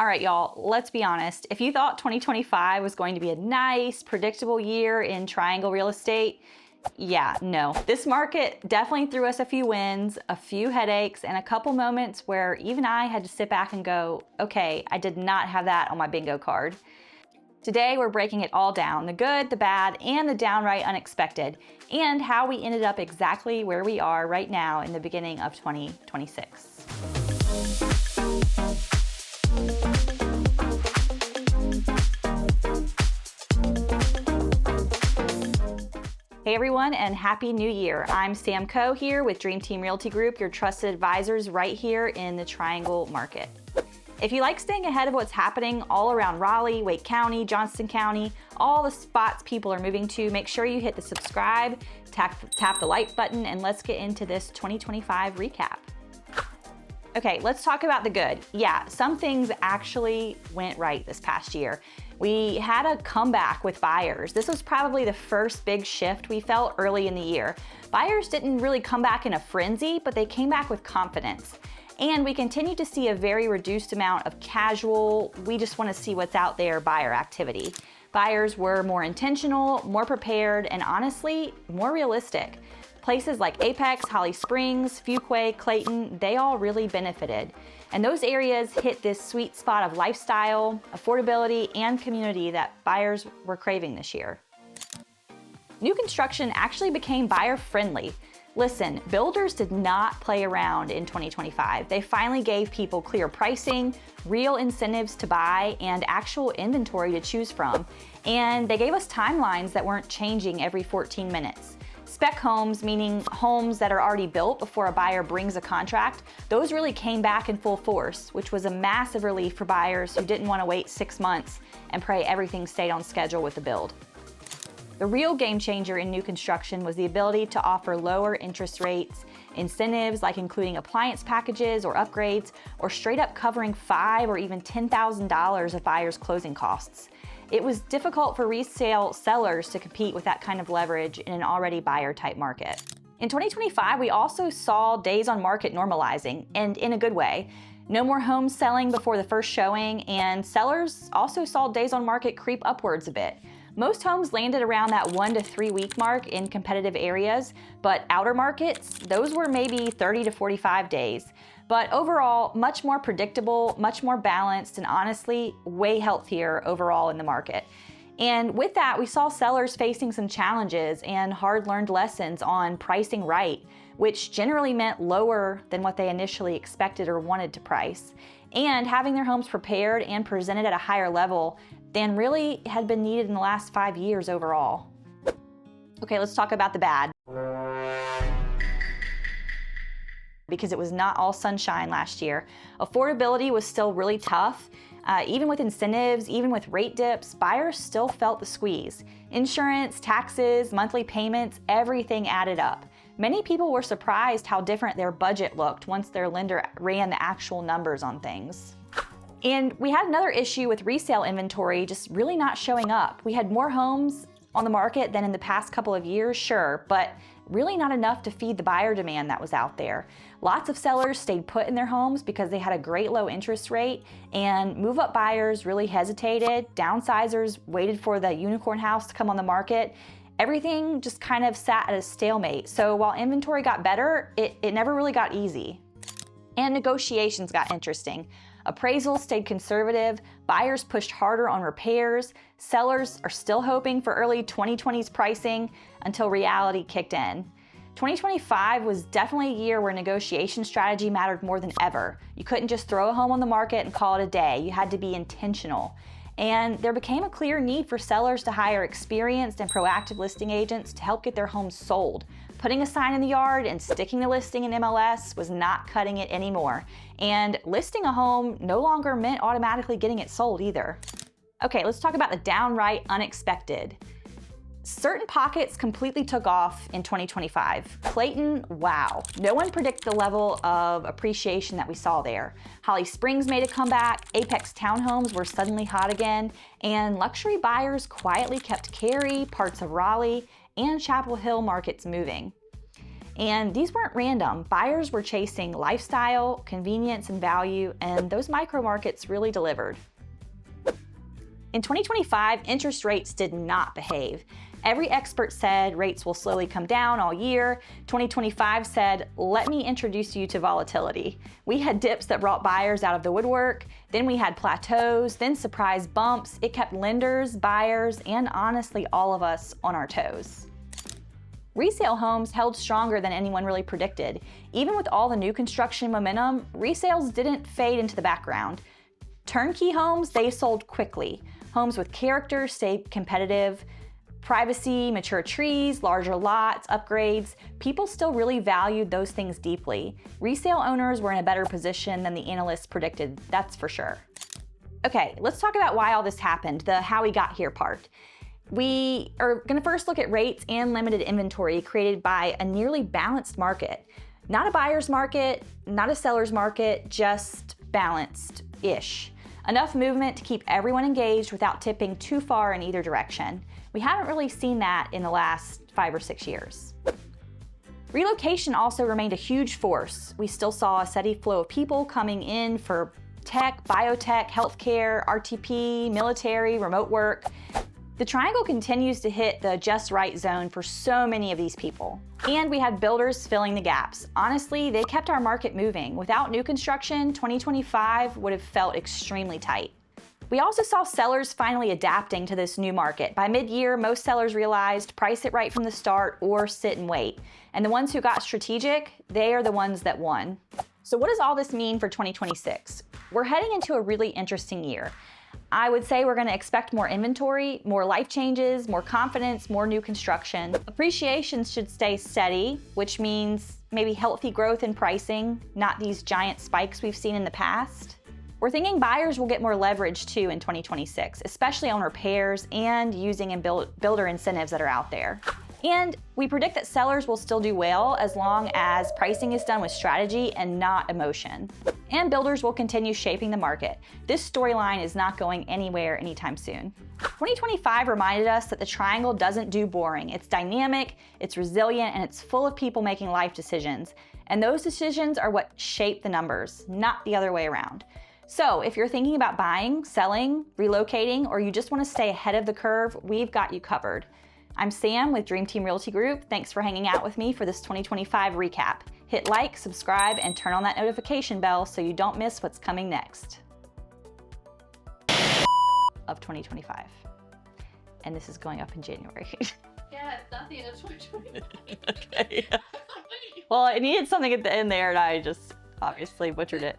All right, y'all, let's be honest. If you thought 2025 was going to be a nice, predictable year in Triangle real estate, yeah, no. This market definitely threw us a few wins, a few headaches, and a couple moments where even I had to sit back and go, okay, I did not have that on my bingo card. Today, we're breaking it all down, the good, the bad, and the downright unexpected, and how we ended up exactly where we are right now in the beginning of 2026. Hey everyone, and Happy New Year. I'm Sam Coe here with Dream Team Realty Group, your trusted advisors right here in the Triangle market. If you like staying ahead of what's happening all around Raleigh, Wake County, Johnston County, all the spots people are moving to, make sure you hit the subscribe, tap the like button, and let's get into this 2025 recap. Okay, let's talk about the good. Yeah, some things actually went right this past year. We had a comeback with buyers. This was probably the first big shift we felt early in the year. Buyers didn't really come back in a frenzy, but they came back with confidence. And we continue to see a very reduced amount of casual, we just want to see what's out there buyer activity. Buyers were more intentional, more prepared, and honestly, more realistic. Places like Apex, Holly Springs, Fuquay, Clayton, they all really benefited. And those areas hit this sweet spot of lifestyle, affordability, and community that buyers were craving this year. New construction actually became buyer friendly. Listen, builders did not play around in 2025. They finally gave people clear pricing, real incentives to buy, and actual inventory to choose from. And they gave us timelines that weren't changing every 14 minutes. Spec homes, meaning homes that are already built before a buyer brings a contract, those really came back in full force, which was a massive relief for buyers who didn't want to wait 6 months and pray everything stayed on schedule with the build. The real game changer in new construction was the ability to offer lower interest rates, incentives like including appliance packages or upgrades, or straight up covering $5,000 or even $10,000 of buyers' closing costs. It was difficult for resale sellers to compete with that kind of leverage in an already buyer-type market. In 2025, we also saw days on market normalizing, and in a good way. No more homes selling before the first showing, and sellers also saw days on market creep upwards a bit. Most homes landed around that 1 to 3 week mark in competitive areas, but outer markets, those were maybe 30 to 45 days. But overall, much more predictable, much more balanced, and honestly, way healthier overall in the market. And with that, we saw sellers facing some challenges and hard-learned lessons on pricing right, which generally meant lower than what they initially expected or wanted to price, and having their homes prepared and presented at a higher level than really had been needed in the last 5 years overall. Okay, let's talk about the bad. Because it was not all sunshine last year. Affordability was still really tough. Even with incentives, even with rate dips, buyers still felt the squeeze. Insurance, taxes, monthly payments, everything added up. Many people were surprised how different their budget looked once their lender ran the actual numbers on things. And we had another issue with resale inventory just really not showing up. We had more homes on the market than in the past couple of years, sure, but really not enough to feed the buyer demand that was out there. Lots of sellers stayed put in their homes because they had a great low interest rate, and move-up buyers really hesitated. Downsizers waited for the unicorn house to come on the market. Everything just kind of sat at a stalemate. So while inventory got better, it never really got easy. And negotiations got interesting. Appraisals stayed conservative, buyers pushed harder on repairs, sellers are still hoping for early 2020s pricing until reality kicked in. 2025 was definitely a year where negotiation strategy mattered more than ever. You couldn't just throw a home on the market and call it a day. You had to be intentional. And there became a clear need for sellers to hire experienced and proactive listing agents to help get their homes sold. Putting a sign in the yard and sticking the listing in MLS was not cutting it anymore. And listing a home no longer meant automatically getting it sold either. Okay, let's talk about the downright unexpected. Certain pockets completely took off in 2025. Clayton, wow. No one predicted the level of appreciation that we saw there. Holly Springs made a comeback, Apex townhomes were suddenly hot again, and luxury buyers quietly kept Cary, parts of Raleigh, and Chapel Hill markets moving. And these weren't random. Buyers were chasing lifestyle, convenience, and value, and those micro markets really delivered. In 2025, interest rates did not behave. Every expert said rates will slowly come down all year. 2025 said, let me introduce you to volatility. We had dips that brought buyers out of the woodwork, then we had plateaus, then surprise bumps. It kept lenders, buyers, and honestly all of us on our toes. Resale homes held stronger than anyone really predicted. Even with all the new construction momentum, resales didn't fade into the background. Turnkey homes, they sold quickly. Homes with character stayed competitive. Privacy, mature trees, larger lots, upgrades, people still really valued those things deeply. Resale owners were in a better position than the analysts predicted, that's for sure. Okay, let's talk about why all this happened, the how we got here part. We are gonna first look at rates and limited inventory created by a nearly balanced market. Not a buyer's market, not a seller's market, just balanced-ish. Enough movement to keep everyone engaged without tipping too far in either direction. We haven't really seen that in the last 5 or 6 years. Relocation also remained a huge force. We still saw a steady flow of people coming in for tech, biotech, healthcare, RTP, military, remote work. The triangle continues to hit the just right zone for so many of these people. And we had builders filling the gaps. Honestly, they kept our market moving. Without new construction, 2025 would have felt extremely tight. We also saw sellers finally adapting to this new market. By mid-year, most sellers realized price it right from the start or sit and wait. And the ones who got strategic, they are the ones that won. So what does all this mean for 2026? We're heading into a really interesting year. I would say we're going to expect more inventory, more life changes, more confidence, more new construction. Appreciation should stay steady, which means maybe healthy growth in pricing, not these giant spikes we've seen in the past. We're thinking buyers will get more leverage too in 2026, especially on repairs and using builder incentives that are out there. And we predict that sellers will still do well as long as pricing is done with strategy and not emotion. And builders will continue shaping the market. This storyline is not going anywhere anytime soon. 2025 reminded us that the triangle doesn't do boring. It's dynamic, it's resilient, and it's full of people making life decisions. And those decisions are what shape the numbers, not the other way around. So if you're thinking about buying, selling, relocating, or you just want to stay ahead of the curve, we've got you covered. I'm Sam with Dream Team Realty Group. Thanks for hanging out with me for this 2025 recap. Hit like, subscribe, and turn on that notification bell so you don't miss what's coming next. Of 2025. And this is going up in January. Yeah, it's not the end of 2025. Okay. Well, I needed something at the end there, and I just obviously butchered it.